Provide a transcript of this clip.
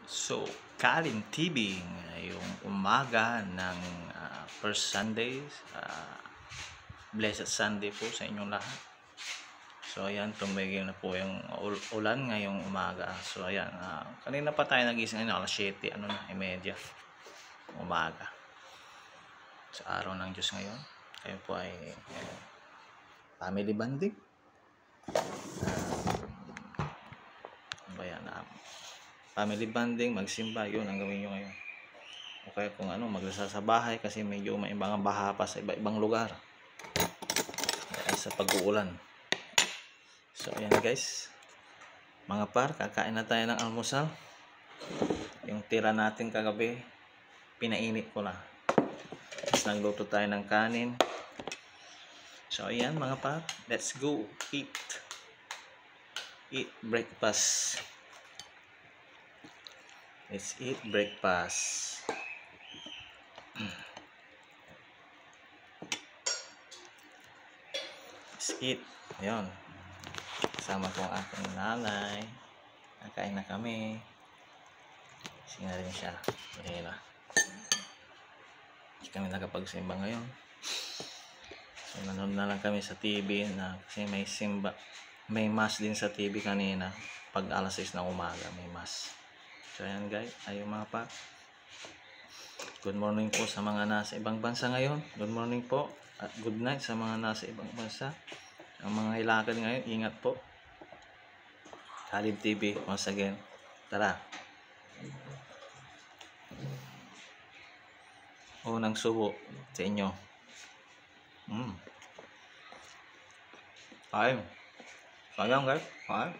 So, Kalin TV, ngayong umaga ng First Sundays, Blessed Sunday po sa inyong lahat. So, ayan, tumigil na po yung ulan ngayong umaga. So, ayan, kanina pa tayo nagising na alas 7, media, umaga. Sa araw ng Diyos ngayon, kayo po ay family bonding. Family bonding, magsimba, yun ang gawin nyo ngayon. O kaya kung maglasa sa bahay kasi medyo may mga baha pa sa iba-ibang lugar dahil sa pag-uulan. So ayan guys, mga par, kakain na tayo ng almusal. Yung tira natin kagabi, pinainit ko na. Tapos nagluto tayo ng kanin. So ayan mga par, let's go eat breakfast. Let's eat breakfast. Let's eat. Ayun. Kasama ko ang aking nanay. Nakain na kami. Sige na rin siya. Ayun na. Hindi kami nakapagsimba ngayon. So nanonood na lang kami sa TV na kasi may simba. May mass din sa TV kanina. Pag alas 6 ng umaga may mass. So ayan guys, ayun mga pa. Good morning po sa mga nasa ibang bansa ngayon. Good morning po at good night sa mga nasa ibang bansa. Ang mga ilakad ngayon, ingat po. Kalin TV once again. Tara. Unang subo sa inyo. Ayun. Sayang guys. Ayun.